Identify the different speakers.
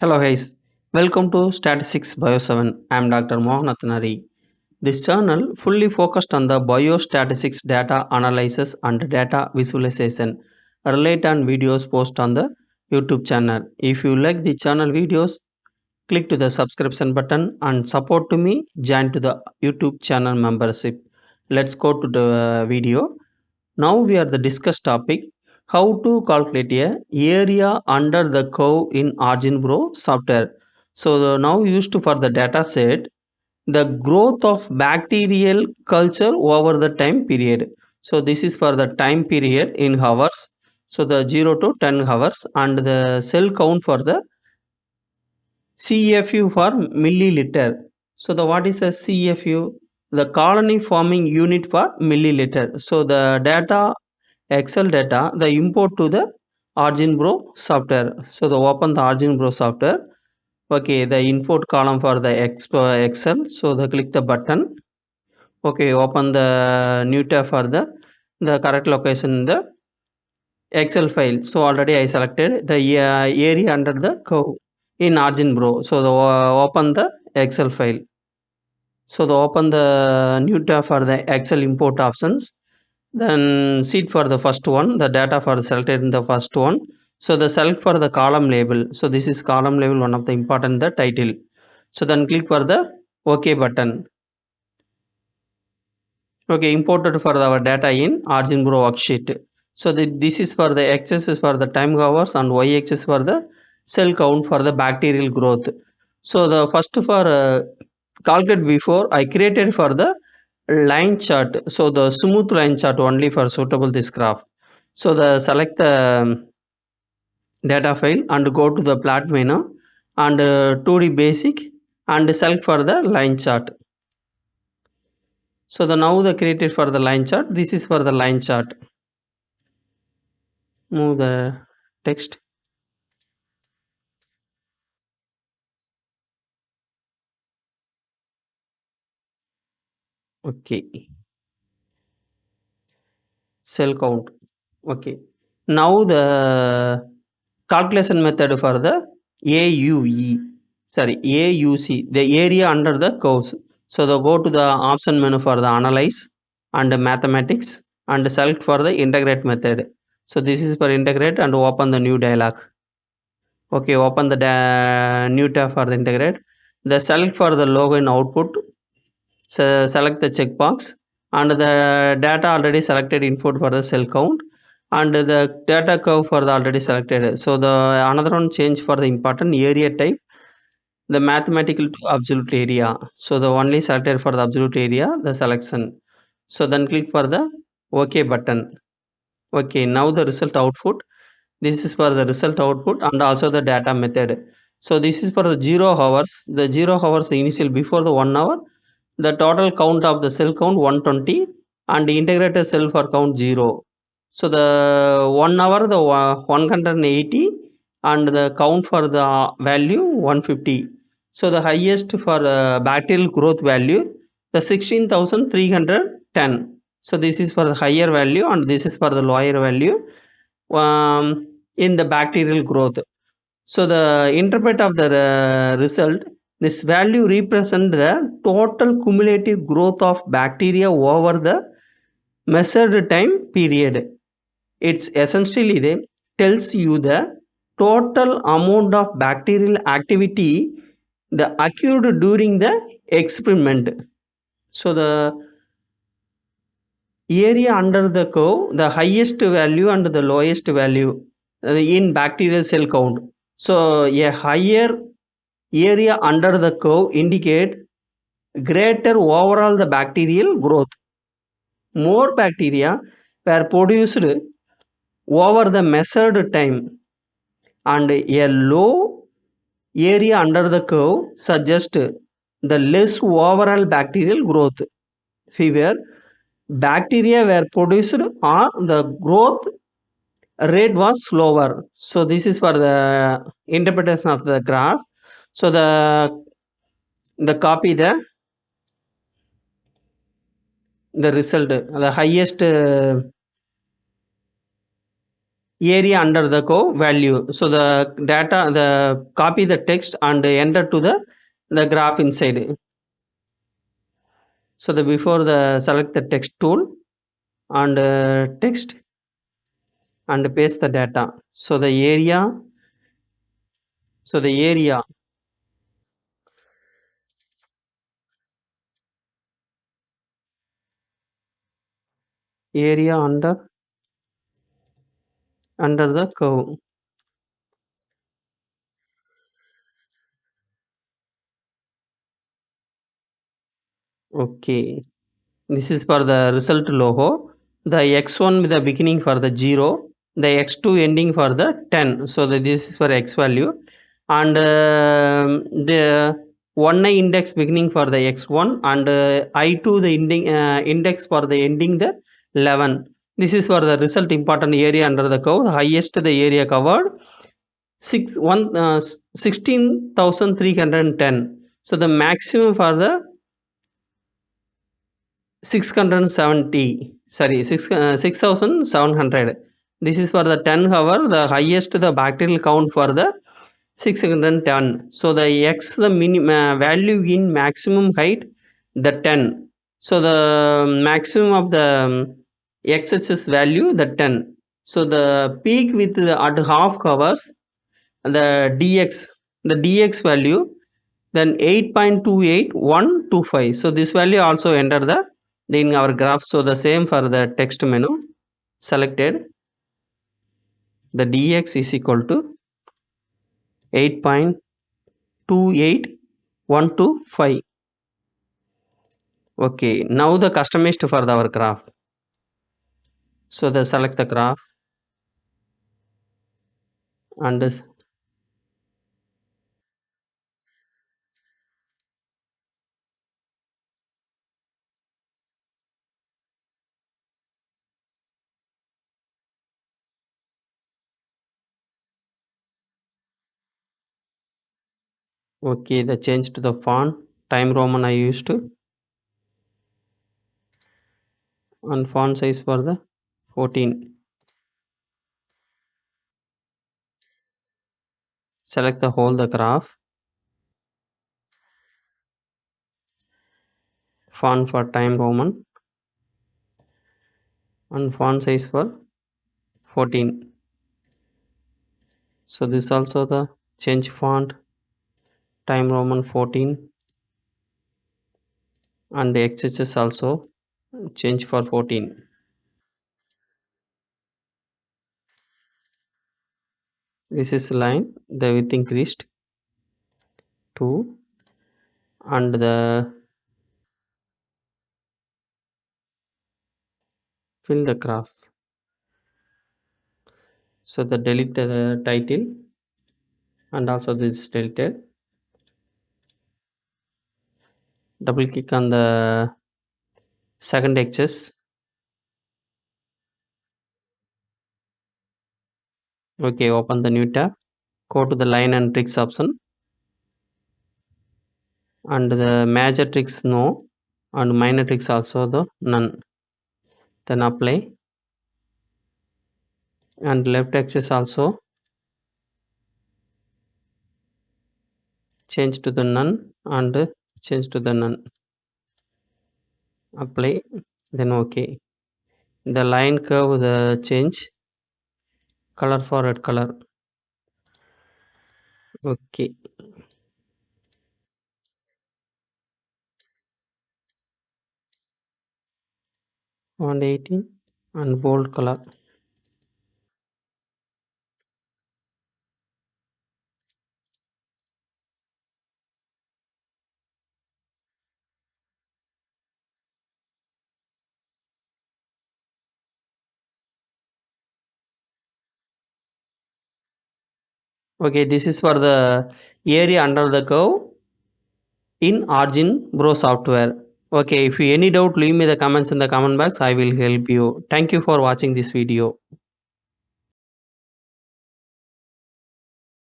Speaker 1: Hello guys, welcome to Statistics Bio 7. I am Dr. Mohanathanari. This channel fully focused on the biostatistics data analysis and data visualization related on videos post on the YouTube channel. If you like the channel videos, click to the subscription button and support to me join to the YouTube channel membership. Let's go to the video. Now we are the discuss topic how to calculate a area under the curve in OriginPro software. So now used for the data set the growth of bacterial culture over the time period. So this is for the time period in hours. So the 0 to 10 hours and the cell count for the CFU for milliliter. So the what is a CFU? The colony forming unit for milliliter. So the data Excel data, the import to the OriginPro software. So the open the OriginPro software. Okay, the import column for the Excel. So the click the button. Okay, open the new tab for the correct location in the Excel file. So already I selected the area under the curve in OriginPro. So the open the Excel file. So the open the new tab for the Excel import options. Then seed for the first one, the data for selected in the first one. So the select for the column label. So this is column label, one of the important the title. So then click for the OK button. Okay, imported for our data in OriginPro worksheet. So this is for the x is for the time hours and y axis for the cell count for the bacterial growth. So the first for calculate before I created for the line chart. So the smooth line chart only for suitable this graph. So the select the data file and go to the plot menu and 2D basic and select for the line chart. So the now the created for the line chart. This is for the line chart. Move the text. Okay. Cell count. Okay. Now the calculation method for the AUE. Sorry, AUC. The area under the curves. So the go to the option menu for the analyze and mathematics and select for the integrate method. So this is for integrate and open the new dialog. Okay, open the new tab for the integrate. The select for the logo in output. So select the checkbox and the data already selected input for the cell count and the data curve for the already selected. So the another one change for the important area type, the mathematical to absolute area. So the only selected for the absolute area, the selection. So then click for the OK button. Okay, now the result output. This is for the result output and also the data method. So this is for the 0 hours. The 0 hours initial before the 1 hour. The total count of the cell count 120 and the integrated cell for count 0. So the 1 hour the 180 and the count for the value 150. So the highest for bacterial growth value the 16,310. So this is for the higher value and this is for the lower value in the bacterial growth. So the interpret of the result, this value represent the total cumulative growth of bacteria over the measured time period. It's essentially the tells you the total amount of bacterial activity the occurred during the experiment. So the area under the curve, the highest value and the lowest value in bacterial cell count. So a higher area under the curve indicate greater overall the bacterial growth. More bacteria were produced over the measured time and a low area under the curve suggests the less overall bacterial growth. Fewer bacteria were produced or the growth rate was slower. So this is for the interpretation of the graph. So the copy the result the highest area under the curve value. So the data, the copy the text and enter to the graph inside. So the before the select the text tool and text and paste the data. So the area, so the area under the curve. Okay, this is for the result logo. The x1 with the beginning for the 0, the x2 ending for the 10. So this is for x value, and the 1i index beginning for the x1, and I2 the index for the ending the 11. This is for the result important area under the curve. The highest the area covered 16,310. So the maximum for the 670, sorry, 6700. This is for the 10 hour, the highest the bacterial count for the 610. So the x the value in maximum height the 10. So the maximum of the xhs value the 10. So the peak with the at half hours the dx value then 8.28125. So this value also enter the in our graph. So the same for the text menu selected, the dx is equal to 8.28125. Okay, now the customized for our graph. So the select the graph and this. Okay, the change to the font time Roman I used to, and font size for the 14. Select the whole the graph, font for time Roman and font size for 14. So this also the change font time Roman 14 and XHS also change for 14. This is line the width increased to, and the fill the graph. So the delete the title and also this deleted. Double click on the second axis. Okay, open the new tab. Go to the line and tricks option, and the major tricks no, and minor tricks also the none. Then apply, and left axis also change to the none and change to the none. Apply, then okay. The line curve the change color for red color. Okay, 118 and bold color. Okay, this is for the area under the curve in OriginPro software. Okay, if you any doubt, leave me the comments in the comment box. I will help you. Thank you for watching this video.